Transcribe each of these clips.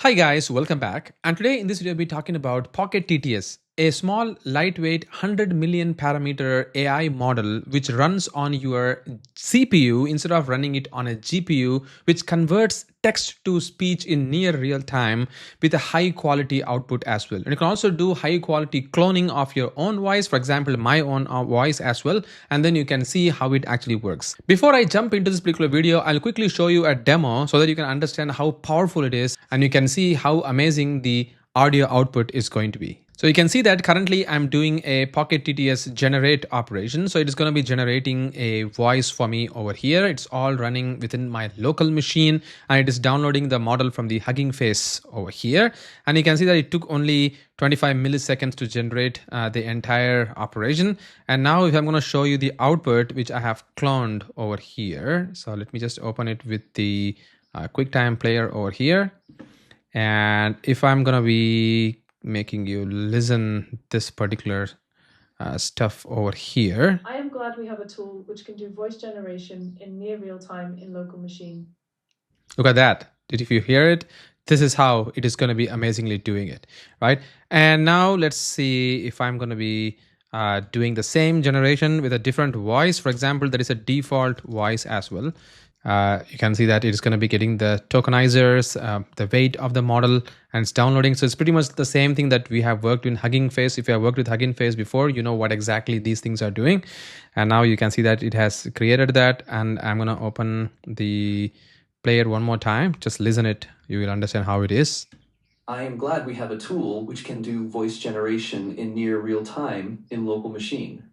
Hi guys, welcome back. And today in this video, we'll be talking about Pocket TTS, a small, lightweight, 100 million parameter AI model which runs on your CPU instead of running it on a GPU, which converts text to speech in near real time with a high quality output as well. And you can also do high quality cloning of your own voice, for example, my own voice as well. And then you can see how it actually works. Before I jump into this particular video, I'll quickly show you a demo so that you can understand how powerful it is and you can see how amazing the audio output is going to be. So you can see that currently I'm doing a Pocket TTS generate operation. So it is going to be generating a voice for me over here. It's all running within my local machine and it is downloading the model from the HuggingFace over here. And you can see that it took only 25 milliseconds to generate the entire operation. And now if I'm going to show you the output, which I have cloned over here. So let me just open it with the QuickTime player over here. And if I'm going to be making you listen this particular stuff over here. I am glad we have a tool which can do voice generation in near real time in local machine. Look at that. If you hear it, this is how it is going to be amazingly doing it, right? And now let's see if I'm going to be doing the same generation with a different voice. For example, there is a default voice as well. You can see that it is going to be getting the tokenizers, the weight of the model, and it's downloading. So it's pretty much the same thing that we have worked in HuggingFace. If you have worked with HuggingFace before, you know what exactly these things are doing. And now you can see that it has created that. And I'm going to open the player one more time. Just listen it. You will understand how it is. I am glad we have a tool which can do voice generation in near real time in local machine.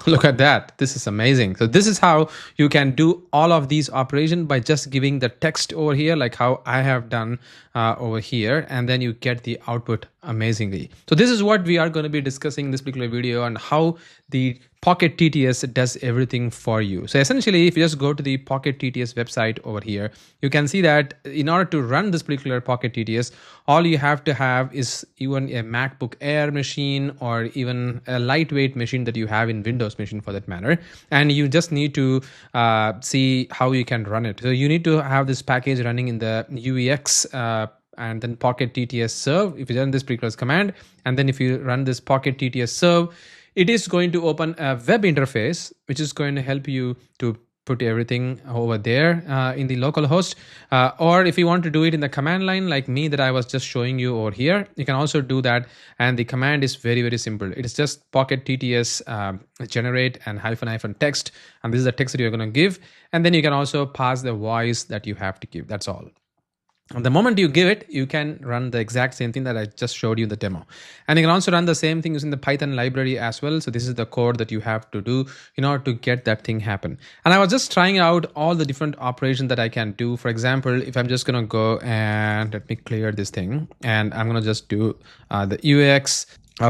Look at that. This is amazing. So this is how you can do all of these operations by just giving the text over here, like how I have done over here, and then you get the output amazingly. So this is what we are going to be discussing in this particular video and how the Pocket TTS does everything for you. So essentially, if you just go to the Pocket TTS website over here, you can see that in order to run this particular Pocket TTS, all you have to have is even a MacBook Air machine or even a lightweight machine that you have in Windows machine for that matter. And you just need to see how you can run it. So you need to have this package running in the UEX and then Pocket TTS serve. If you run this particular command, and then if you run this Pocket TTS serve, it is going to open a web interface, which is going to help you to put everything over there in the local host. Or if you want to do it in the command line like me that I was just showing you over here, you can also do that. And the command is very, very simple. It is just Pocket TTS generate and hyphen text. And this is the text that you're going to give. And then you can also pass the voice that you have to give. That's all. And the moment you give it, you can run the exact same thing that I just showed you in the demo. And you can also run the same thing using the Python library as well. So this is the code that you have to do in order to get that thing happen. And I was just trying out all the different operations that I can do. For example, if I'm just going to go and let me clear this thing, and I'm going to just do the UX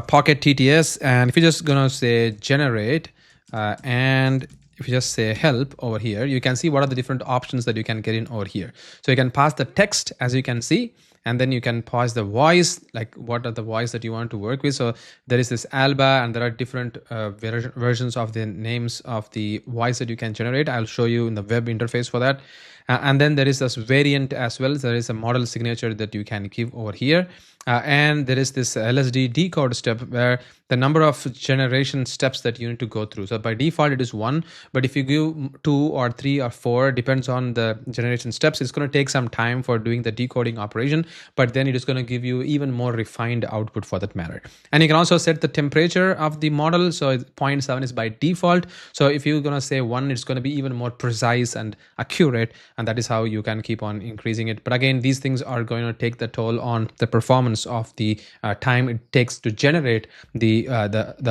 Pocket TTS. And if you're just going to say generate and if you just say help over here, you can see what are the different options that you can get in over here. So you can pass the text, as you can see, and then you can pass the voice, like what are the voice that you want to work with. So there is this Alba, and there are different versions of the names of the voice that you can generate. I'll show you in the web interface for that. And then there is this variant as well. So there is a model signature that you can give over here. And there is this LSD decode step where the number of generation steps that you need to go through. So by default, it is 1. But if you give 2 or 3 or 4, depends on the generation steps, it's going to take some time for doing the decoding operation. But then it is going to give you even more refined output for that matter. And you can also set the temperature of the model. So 0.7 is by default. So if you're going to say 1, it's going to be even more precise and accurate. And that is how you can keep on increasing it. But again, these things are going to take the toll on the performance of the time it takes to generate the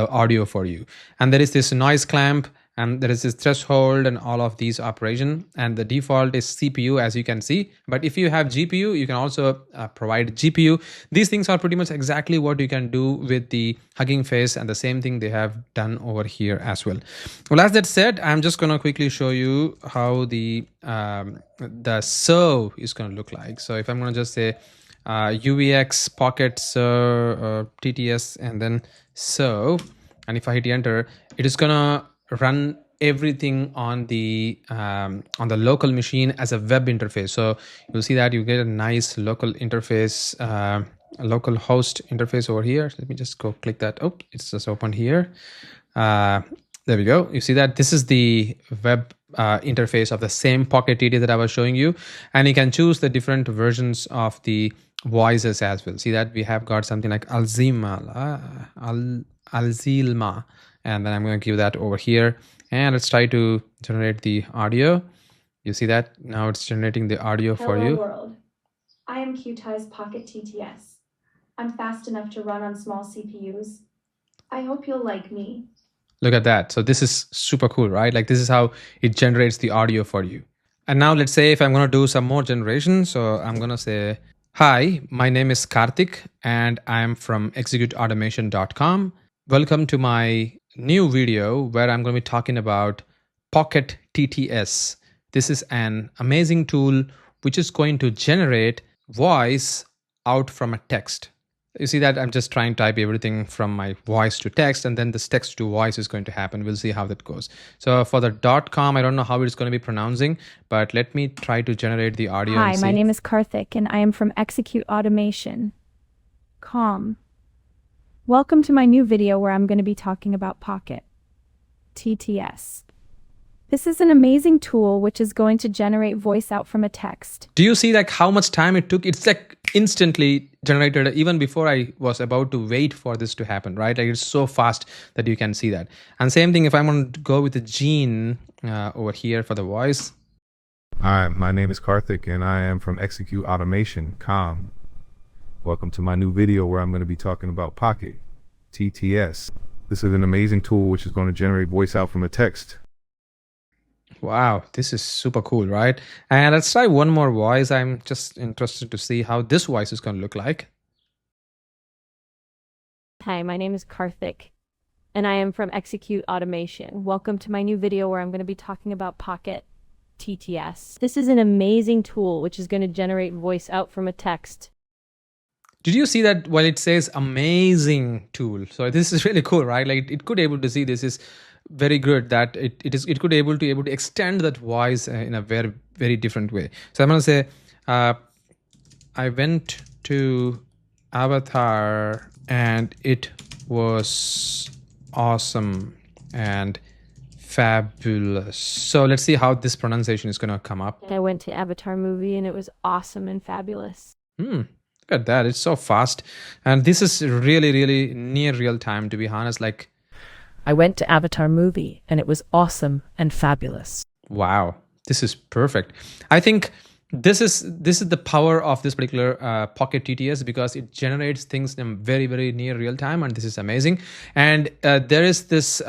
audio for you. And there is this noise clamp, and there is this threshold and all of these operations. And the default is CPU, as you can see. But if you have GPU, you can also provide GPU. These things are pretty much exactly what you can do with the HuggingFace, and the same thing they have done over here as well. Well, as that said, I'm just going to quickly show you how the serve is going to look like. So if I'm going to just say UVX Pocket TTS and then serve, and if I hit enter, it is gonna run everything on the local machine as a web interface. So you'll see that you get a nice local interface, a local host interface over here. Let me just go click that. Oh, it's just opened here. There we go. You see that this is the web interface of the same Pocket TTS that I was showing you, and you can choose the different versions of the voices as well. See that we have got something like Alzima, Alzilma, and then I'm going to give that over here, and let's try to generate the audio. You see that now it's generating the audio for you. Hello world. I am Kyutai's Pocket TTS. I'm fast enough to run on small CPUs. I hope you'll like me. Look at that. So this is super cool, right? Like this is how it generates the audio for you. And now let's say if I'm going to do some more generation. So I'm going to say, hi, my name is Karthik and I'm from executeautomation.com. Welcome to my new video where I'm going to be talking about Pocket TTS. This is an amazing tool which is going to generate voice out from a text. You see that I'm just trying to type everything from my voice to text, and then this text to voice is going to happen. We'll see how that goes. So for the .com, I don't know how it's going to be pronouncing, but let me try to generate the audio. Hi, my name is Karthik, and I am from executeautomation.com. Welcome to my new video where I'm going to be talking about Pocket TTS. This is an amazing tool which is going to generate voice out from a text. Do you see like how much time it took? It's like instantly generated even before I was about to wait for this to happen, right? Like it's so fast that you can see that. And same thing if I want to go with the Gene over here for the voice. Hi, my name is Karthik and I am from executeautomation.com. Welcome to my new video where I'm going to be talking about Pocket TTS. This is an amazing tool which is going to generate voice out from a text. Wow, this is super cool, right? And let's try one more voice. I'm just interested to see how this voice is going to look like. Hi, my name is Karthik, and I am from Execute Automation. Welcome to my new video where I'm going to be talking about Pocket TTS. This is an amazing tool which is going to generate voice out from a text. Did you see that while it says amazing tool? So this is really cool, right? Like it could able to see this is very good that it could able to extend that voice in a very different way. So I'm going to say I went to Avatar and it was awesome and fabulous. So let's see how this pronunciation is going to come up. I went to Avatar movie and it was awesome and fabulous. Look at that. It's so fast. And this is really near real time, to be honest. Like I went to Avatar movie and it was awesome and fabulous. Wow, this is perfect. I think this is the power of this particular Pocket TTS because it generates things in very near real time, and this is amazing. And there is this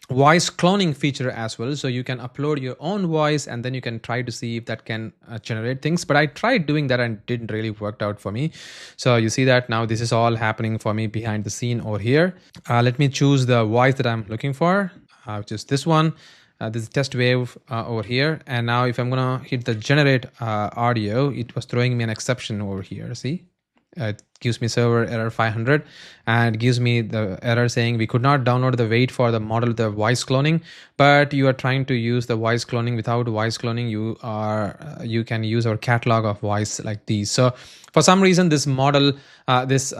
voice cloning feature as well, so you can upload your own voice and then you can try to see if that can generate things. But I tried doing that and didn't really work out for me. So you see that now this is all happening for me behind the scene over here. Let me choose the voice that I'm looking for, which is this one. This is test wave over here, and now if I'm gonna hit the generate audio, it was throwing me an exception over here. See, it gives me server error 500 and gives me the error saying we could not download the weight for the model, the voice cloning, but you are trying to use the voice cloning. Without voice cloning, you can use our catalog of voice like these. So for some reason this model this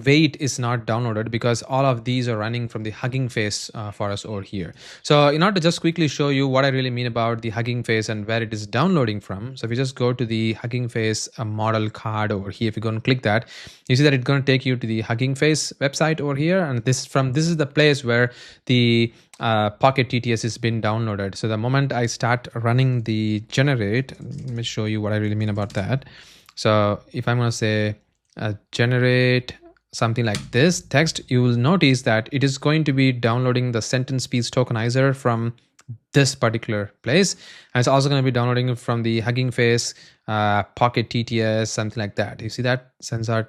weight is not downloaded because all of these are running from the HuggingFace for us over here. So in order to just quickly show you what I really mean about the HuggingFace and where it is downloading from, so if you just go to the HuggingFace model card over here, if you go and click that, you see that it's going to take you to the HuggingFace website over here, and this is the place where the Pocket TTS has been downloaded. So the moment I start running the generate, let me show you what I really mean about that. So if I'm going to say generate something like this text, you will notice that it is going to be downloading the sentence speech tokenizer from this particular place, and it's also going to be downloading it from the HuggingFace, Pocket TTS, something like that. You see that sensor,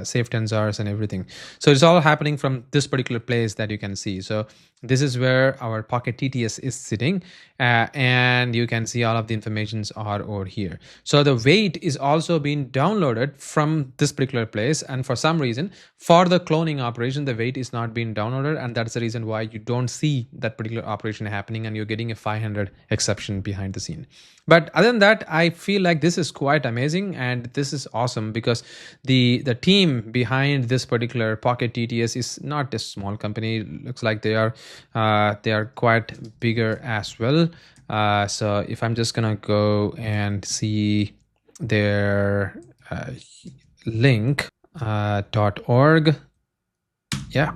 safe tensors and everything. So it's all happening from this particular place that you can see. So this is where our Pocket TTS is sitting, and you can see all of the informations are over here. So the weight is also being downloaded from this particular place, and for some reason, for the cloning operation, the weight is not being downloaded, and that's the reason why you don't see that particular operation happening, and you're getting a 500 exception behind the scene. But other than that, I feel like this is quite amazing, and this is awesome because the team behind this particular Pocket TTS is not a small company. Looks like they are quite bigger as well. So if I'm just gonna go and see their link .org, yeah,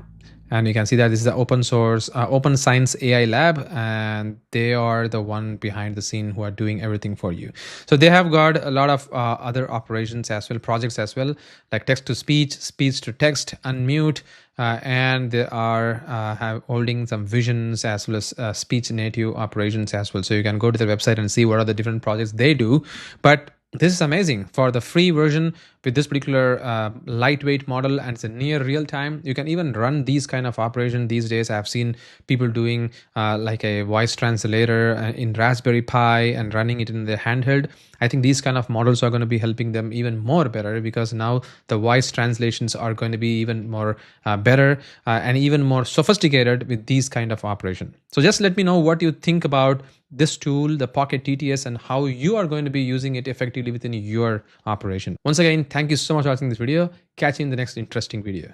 and you can see that this is the open source open science AI lab, and they are the one behind the scene who are doing everything for you. So they have got a lot of other operations as well, projects as well, like text to speech, speech to text, unmute, and they are have holding some visions as well as speech native operations as well. So you can go to their website and see what are the different projects they do. But this is amazing. For the free version with this particular lightweight model, and it's a near real time, you can even run these kind of operation these days. I've seen people doing like a voice translator in Raspberry Pi and running it in their handheld. I think these kind of models are going to be helping them even more better, because now the voice translations are going to be even more better and even more sophisticated with these kind of operation. So just let me know what you think about this tool, the Pocket TTS, and how you are going to be using it effectively within your operation. Once again, thank you so much for watching this video. Catch you in the next interesting video.